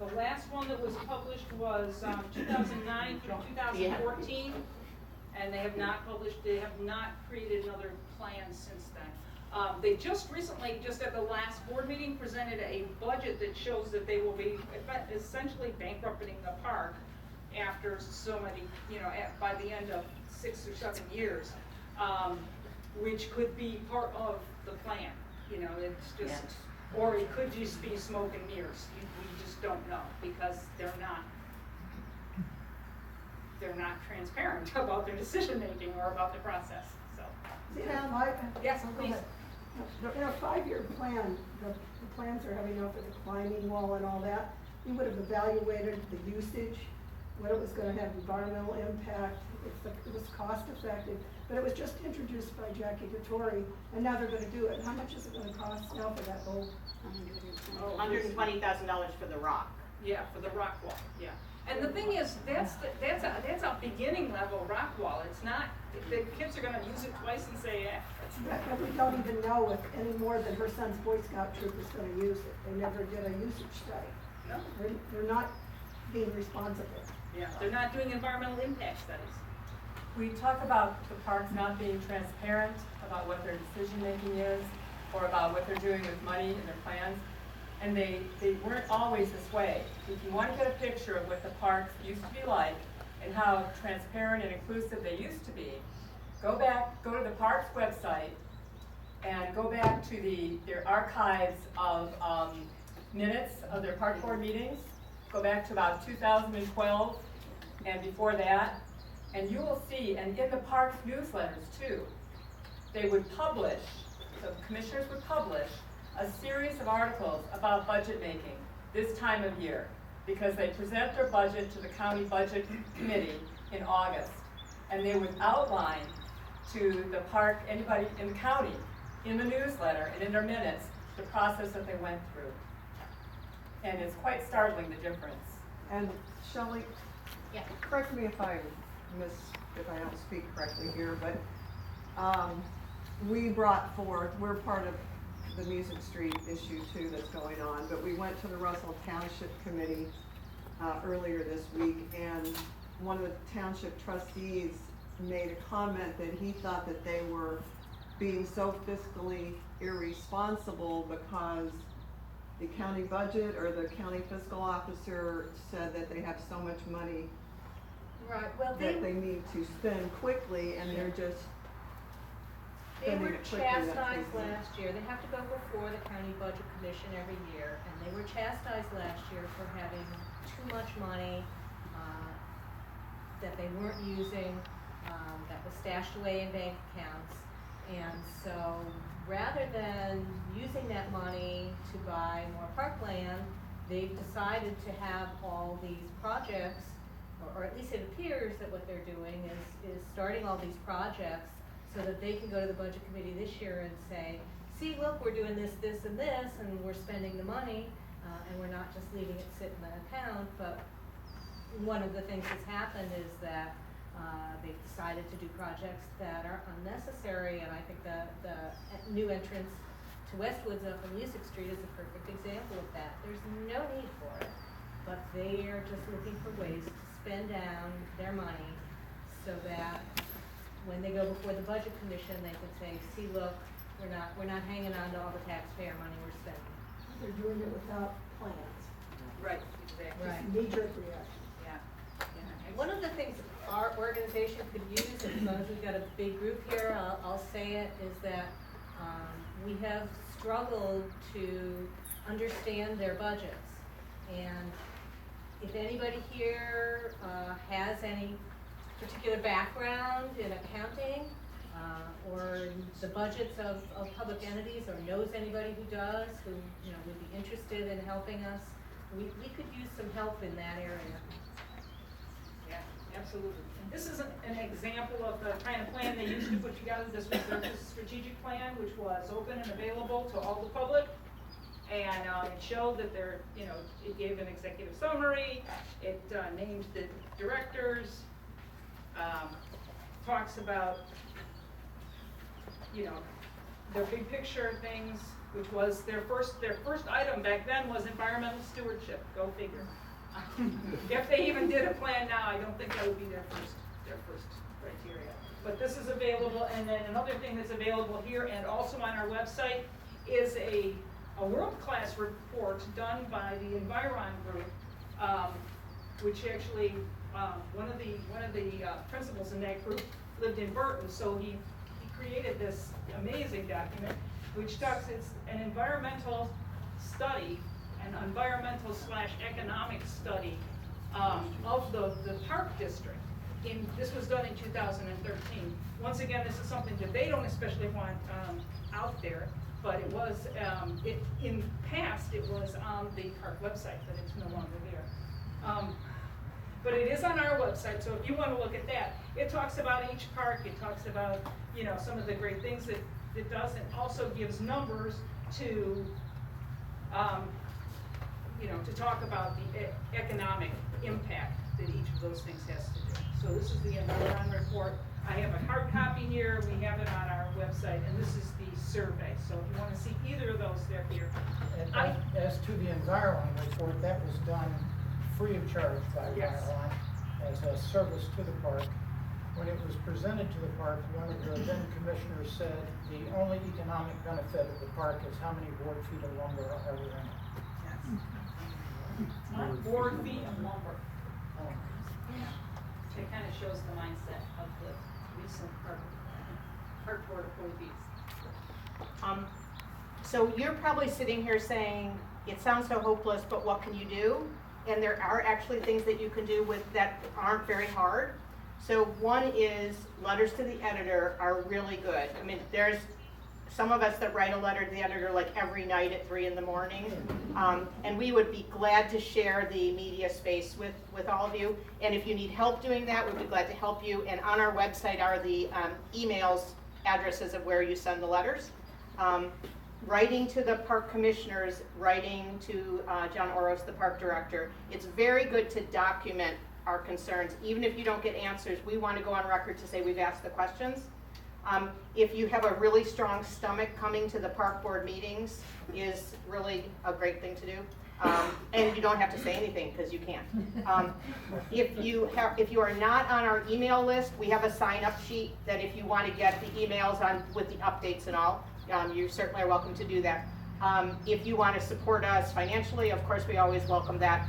The last one that was published was 2009 through 2014, and they have not published, they have not created another plan since then. They just recently, just at the last board meeting, presented a budget that shows that they will be essentially bankrupting the park after so many, by the end of 6 or 7 years, which could be part of the plan. It's just, or it could just be smoke and mirrors. We just don't know because they're not transparent about their decision making or about the process. So. Yes, please. In a 5-year plan, the plans are having out for the climbing wall and all that. You would have evaluated the usage, what it was going to have environmental impact, if it was cost effective, but it was just introduced by Jackie Vittori, and now they're going to do it. How much is it going to cost now for that whole? $120,000 for the rock. Yeah, for the rock wall. Yeah, and the thing is, that's a beginning level rock wall. It's not. The kids are going to use it twice and say, yeah. But we don't even know if any more than her son's Boy Scout troop is going to use it. They never did a usage study. No. They're not being responsible. Yeah, they're not doing environmental impact studies. We talk about the parks not being transparent about what their decision making is, or about what they're doing with money and their plans, and they weren't always this way. If you want to get a picture of what the parks used to be like and how transparent and inclusive they used to be, go to the parks website and go back to their archives of minutes of their park board meetings. Go back to about 2012 and before that, and you will see, and in the parks newsletters too, they would publish, the commissioners would publish a series of articles about budget making this time of year, because they present their budget to the county budget committee in August, and they would outline to the park, anybody in the county, in the newsletter and in their minutes, the process that they went through. And it's quite startling, the difference. And Shelley, Yeah. correct me if I don't speak correctly here, but we brought forth, we're part of the Music Street issue too that's going on, but we went to the Russell Township Committee earlier this week, and one of the township trustees made a comment that he thought that they were being so fiscally irresponsible because the county budget or the county fiscal officer said that they have so much money Well, that they need to spend quickly, and they're just they spending were it quickly. That's chastised what he said. last year. They have to go before the county budget commission every year, and they were chastised last year for having too much money that they weren't using, that was stashed away in bank accounts. And so rather than using that money to buy more parkland, they've decided to have all these projects, or at least it appears that what they're doing is starting all these projects so that they can go to the budget committee this year and say, see, look, we're doing this, this, and this, and we're spending the money, and we're not just leaving it sit in the account. But one of the things that's happened is that they've decided to do projects that are unnecessary, and I think the new entrance to Westwoods up on Music Street is a perfect example of that. There's no need for it, but they are just looking for ways to spend down their money so that when they go before the budget commission, they can say, see, look, we're not hanging on to all the taxpayer money we're spending. They're doing it without plans. Right, exactly. Right. Knee-jerk reaction. Yeah. One of the things our organization could use, and as long as we've got a big group here, I'll say it, is that we have struggled to understand their budgets. And if anybody here has any particular background in accounting or the budgets of public entities, or knows anybody who does, who would be interested in helping us, we could use some help in that area. Yeah, absolutely. And this is an example of the kind of plan they used to put together. This was their strategic plan, which was open and available to all the public. And it showed that it gave an executive summary, it named the directors, talks about, their big picture things, which was their first item back then was environmental stewardship, go figure. If they even did a plan now, I don't think that would be their first criteria. But this is available, and then another thing that's available here and also on our website is a world-class report done by the Environ Group, which actually, one of the principals in that group lived in Burton, so he created this amazing document, which talks, it's an environmental study, an environmental/economic study of the park district. This was done in 2013. Once again, this is something that they don't especially want out there, but it was, in past, it was on the park website, but it's no longer there. But it is on our website, so if you want to look at that, it talks about each park, it talks about, you know, some of the great things that it does, and also gives numbers to, you know, to talk about the economic impact that each of those things has to do. So this is the Environ report. I have a hard copy here, we have it on our website, and this is the survey. So if you want to see either of those, they're here. And as to the Environ report, that was done free of charge by Yes. Environ as a service to the park. When it was presented to the park, one of the then commissioners said the only economic benefit of the park is how many board feet of lumber are we in. Not board feet of lumber. It kind of shows the mindset of the recent park board appointees. So you're probably sitting here saying, it sounds so hopeless, but what can you do? And there are actually things that you can do with that aren't very hard. So one is letters to the editor are really good. I mean, there's some of us that write a letter to the editor like every night at 3 in the morning. And we would be glad to share the media space with all of you. And if you need help doing that, we'd be glad to help you. And on our website are the emails, addresses of where you send the letters. Writing to the park commissioners, writing to John Oros, the park director. It's very good to document our concerns. Even if you don't get answers, we want to go on record to say we've asked the questions. If you have a really strong stomach, coming to the park board meetings is really a great thing to do. And you don't have to say anything because you can't. If you are not on our email list, we have a sign-up sheet that if you want to get the emails on with the updates and all, you certainly are welcome to do that. If you want to support us financially, of course, we always welcome that.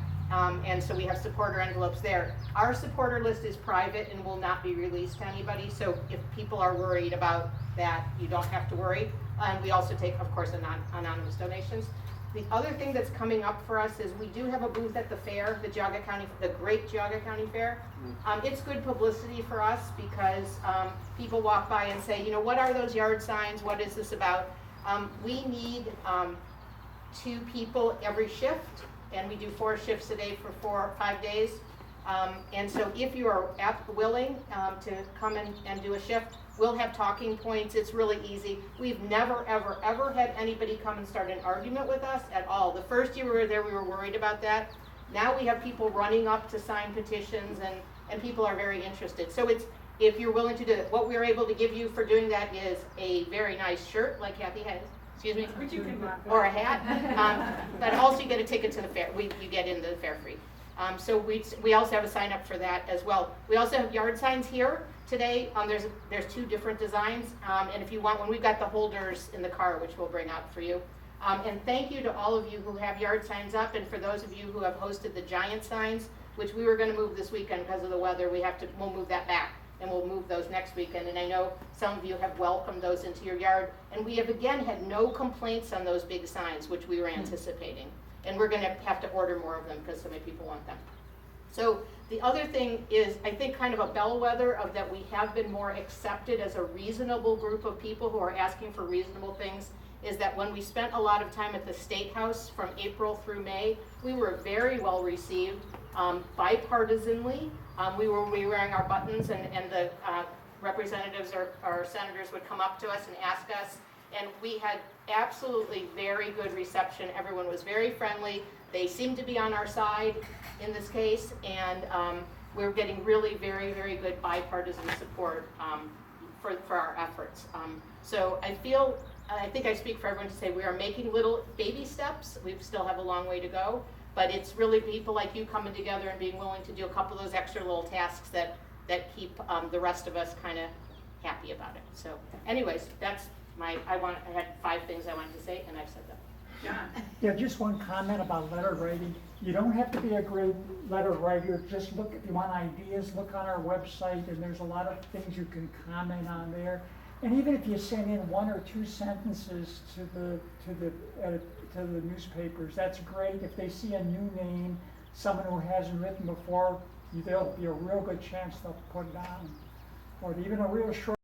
And so we have supporter envelopes there. Our supporter list is private and will not be released to anybody. So if people are worried about that, you don't have to worry. And we also take, of course, anonymous donations. The other thing that's coming up for us is we do have a booth at the fair, the great Geauga County Fair. It's good publicity for us because people walk by and say, you know, what are those yard signs? What is this about? We need 2 people every shift, and we do 4 shifts a day for 4 or 5 days. And so if you are willing to come and do a shift, we'll have talking points. It's really easy. We've never, ever, ever had anybody come and start an argument with us at all. The first year we were there, we were worried about that. Now we have people running up to sign petitions, and people are very interested. So if you're willing to do it, what we're able to give you for doing that is a very nice shirt, like Kathy has, excuse me, or a hat, but also you get a ticket to the fair. You get into the fair free. So we also have a sign up for that as well. We also have yard signs here today. There's 2 different designs, and if you want one, we've got the holders in the car, which we'll bring out for you. And thank you to all of you who have yard signs up, and for those of you who have hosted the giant signs, which we were going to move this weekend because of the weather. We'll move that back, and we'll move those next weekend. And I know some of you have welcomed those into your yard, and we have again had no complaints on those big signs, which we were anticipating. And we're going to have to order more of them because so many people want them. So the other thing is, I think, kind of a bellwether of that we have been more accepted as a reasonable group of people who are asking for reasonable things, is that when we spent a lot of time at the State House from April through May, we were very well received bipartisanly. We were wearing our buttons, and the representatives or senators would come up to us and ask us, and we had absolutely very good reception. Everyone was very friendly. They seemed to be on our side in this case, and we're getting really very, very good bipartisan support for our efforts. So I feel I think I speak for everyone to say we are making little baby steps. We still have a long way to go, but it's really people like you coming together and being willing to do a couple of those extra little tasks that keep the rest of us kind of happy about it. So anyways, that's I had 5 things I wanted to say, and I've said them. John? Yeah, just one comment about letter writing. You don't have to be a great letter writer, just look, if you want ideas, look on our website, and there's a lot of things you can comment on there. And even if you send in 1 or 2 sentences to the newspapers, that's great. If they see a new name, someone who hasn't written before, there'll be a real good chance they'll put it on. Or even a real short